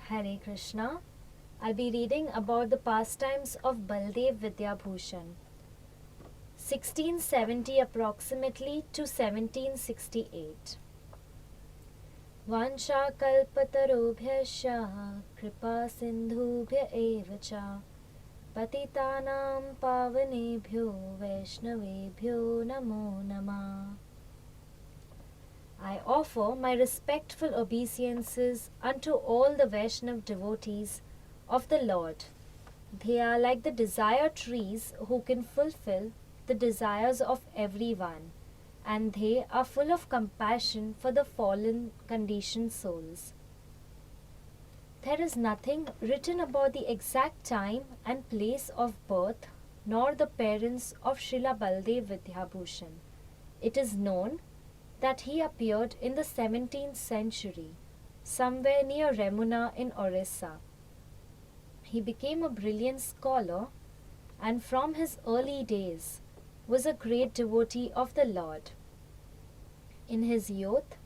Hare Krishna. I'll be reading about the pastimes of Baldev Vidyabhushan, 1670 approximately to 1768. Vanchakalpatarubhyascha kripa sindhubhya eva cha patitanam pavanebhyo vaishnavebhyo namo namah. I offer my respectful obeisances unto all the Vaishnav devotees of the Lord. They are like the desire trees who can fulfill the desires of everyone, and they are full of compassion for the fallen conditioned souls. There is nothing written about the exact time and place of birth nor the parents of Srila Baldev Vidyabhushan. It is known that he appeared in the 17th century, somewhere near Remuna in Orissa. He became a brilliant scholar and from his early days was a great devotee of the Lord. In his youth,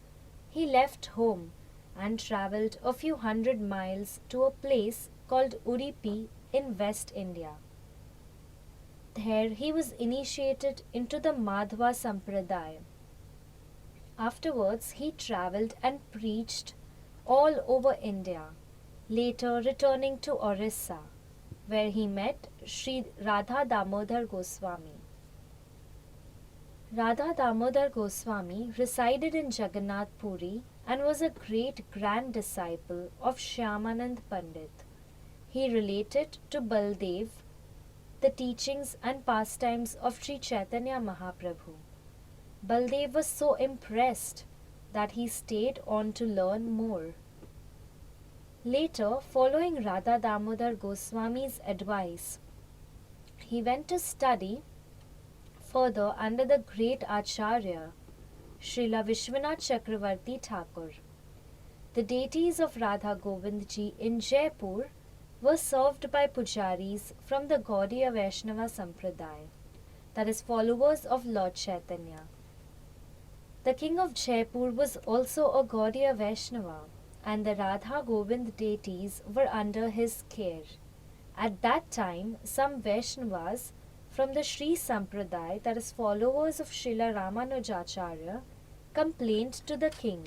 he left home and travelled a few hundred miles to a place called Udupi in West India. There he was initiated into the Madhva Sampradaya. Afterwards, he travelled and preached all over India, later returning to Orissa, where he met Sri Radha Damodar Goswami. Radha Damodar Goswami resided in Jagannath Puri and was a great grand disciple of Shyamanand Pandit. He related to Baldev the teachings and pastimes of Sri Chaitanya Mahaprabhu. Baldev was so impressed that he stayed on to learn more. Later, following Radha Damodar Goswami's advice, he went to study further under the great Acharya, Srila Vishwanath Chakravarti Thakur. The deities of Radha Govindji in Jaipur were served by pujaris from the Gaudiya Vaishnava Sampradaya, that is, followers of Lord Chaitanya. The king of Jaipur was also a Gaudiya Vaishnava, and the Radha Govind deities were under his care. At that time, some Vaishnavas from the Sri Sampradaya, that is, followers of Srila Ramanujacharya, complained to the king.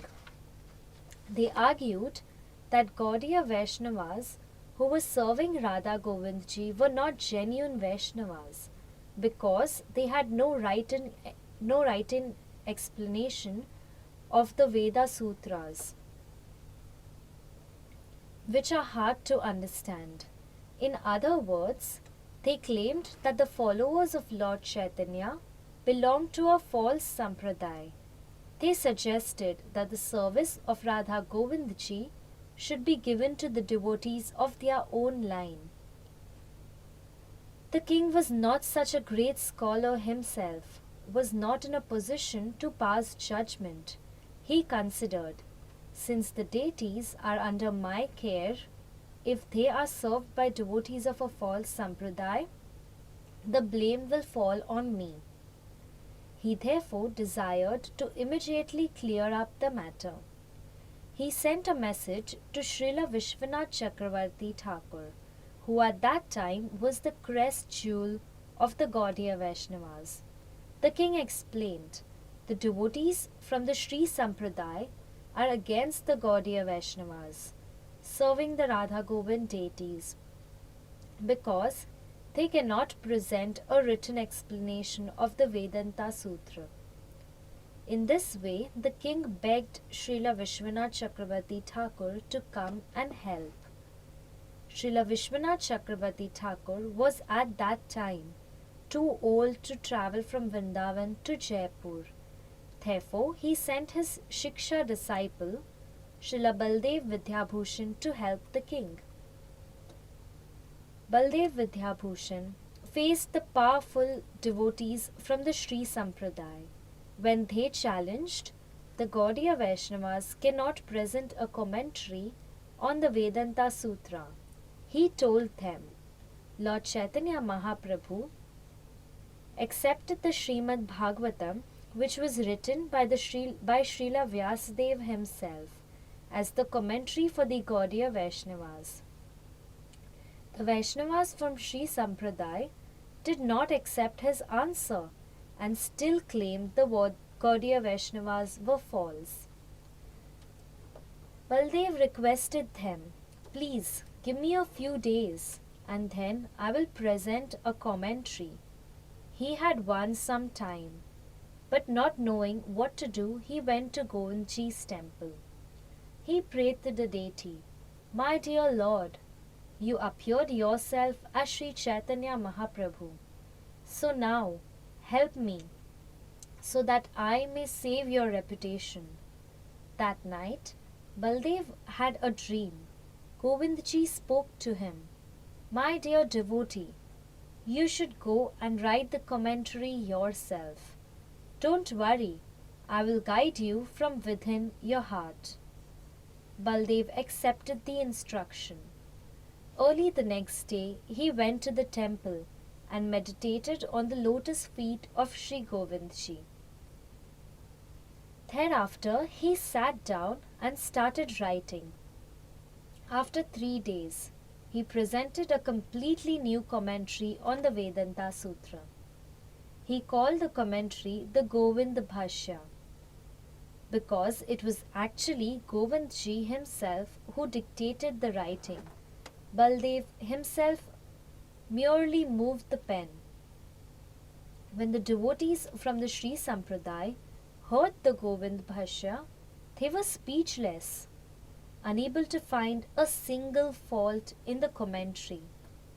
They argued that Gaudiya Vaishnavas who were serving Radha Govindji were not genuine Vaishnavas because they had no written explanation of the Veda Sutras, which are hard to understand. In other words, they claimed that the followers of Lord Chaitanya belonged to a false sampradaya. They suggested that the service of Radha Govindji should be given to the devotees of their own line. The king was not such a great scholar himself, was not in a position to pass judgment. He considered, since the deities are under my care, if they are served by devotees of a false sampradaya, the blame will fall on me. He therefore desired to immediately clear up the matter. He sent a message to Srila Vishwanath Chakravarti Thakur, who at that time was the crest jewel of the Gaudiya Vaishnavas. The king explained, the devotees from the Sri Sampradaya are against the Gaudiya Vaishnavas, serving the Radha Govind deities, because they cannot present a written explanation of the Vedanta Sutra. In this way, the king begged Srila Vishwanath Chakravarti Thakur to come and help. Srila Vishwanath Chakravarti Thakur was at that time too old to travel from Vrindavan to Jaipur. Therefore, he sent his Shiksha disciple, Srila Baldev Vidyabhushan, to help the king. Baldev Vidyabhushan faced the powerful devotees from the Sri Sampradaya. When they challenged, the Gaudiya Vaishnavas cannot present a commentary on the Vedanta Sutra. He told them, Lord Chaitanya Mahaprabhu accepted the Srimad Bhagavatam, which was written by Srila Vyasadeva himself, as the commentary for the Gaudiya Vaishnavas. The Vaishnavas from Sri Sampradaya did not accept his answer and still claimed the Gaudiya Vaishnavas were false. Baldev requested them, "Please give me a few days and then I will present a commentary." He had won some time, but not knowing what to do, he went to Govindji's temple. He prayed to the deity, "My dear Lord, you appeared yourself as Sri Chaitanya Mahaprabhu. So now, help me, so that I may save your reputation." That night, Baldev had a dream. Govindji spoke to him, "My dear devotee, you should go and write the commentary yourself. Don't worry, I will guide you from within your heart." Baldev accepted the instruction. Early the next day, he went to the temple and meditated on the lotus feet of Sri Govindji. Thereafter, he sat down and started writing. After 3 days, he presented a completely new commentary on the Vedanta Sutra. He called the commentary the Govind Bhashya, because it was actually Govindji himself who dictated the writing. Baldev himself merely moved the pen. When the devotees from the Sri Sampradaya heard the Govind Bhashya, they were speechless. Unable to find a single fault in the commentary,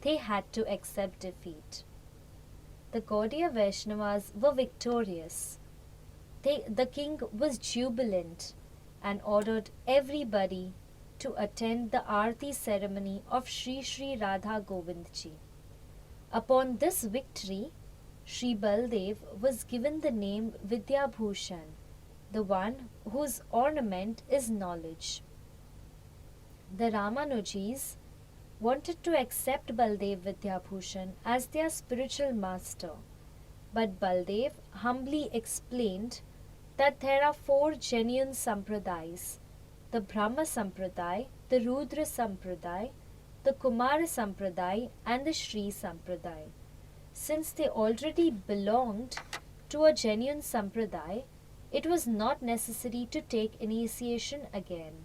they had to accept defeat. The Gaudiya Vaishnavas were victorious. The king was jubilant and ordered everybody to attend the Aarti ceremony of Sri Sri Radha Govindji. Upon this victory, Sri Baldev was given the name Vidyabhushan, the one whose ornament is knowledge. The Ramanujis wanted to accept Baldev Vidyabhushan as their spiritual master, but Baldev humbly explained that there are 4 genuine Sampradayas: the Brahma Sampradaya, the Rudra Sampradaya, the Kumara Sampradaya, and the Sri Sampradaya. Since they already belonged to a genuine Sampradaya, it was not necessary to take initiation again.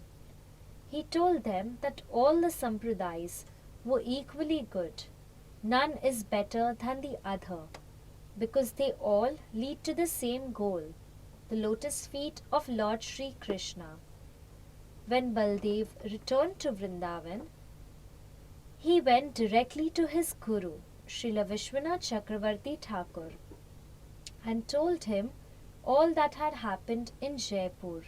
He told them that all the Sampradayas were equally good. None is better than the other, because they all lead to the same goal, the lotus feet of Lord Sri Krishna. When Baldev returned to Vrindavan, he went directly to his guru, Srila Vishwanath Chakravarti Thakur, and told him all that had happened in Jaipur.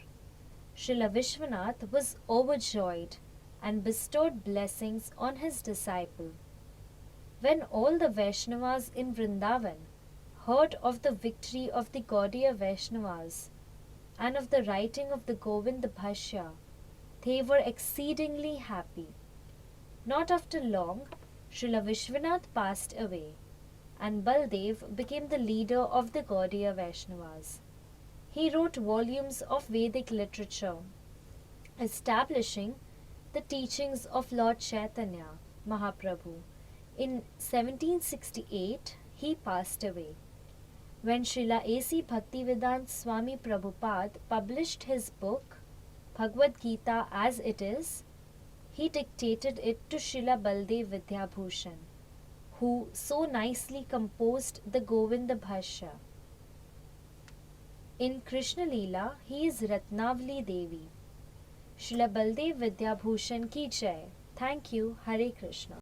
Srila Vishwanath was overjoyed and bestowed blessings on his disciple. When all the Vaishnavas in Vrindavan heard of the victory of the Gaudiya Vaishnavas and of the writing of the Govind Bhashya, they were exceedingly happy. Not after long, Srila Vishwanath passed away, and Baldev became the leader of the Gaudiya Vaishnavas. He wrote volumes of Vedic literature, establishing the teachings of Lord Chaitanya Mahaprabhu. In 1768, he passed away. When Srila A.C. Bhaktivedanta Swami Prabhupada published his book, Bhagavad Gita as it is, he dictated it to Srila Baldev Vidyabhushan, who so nicely composed the Govinda Bhashya. In Krishna Leela, he is Ratnavali Devi. Srila Baldev Vidyabhushan ki jai. Thank you. Hare Krishna.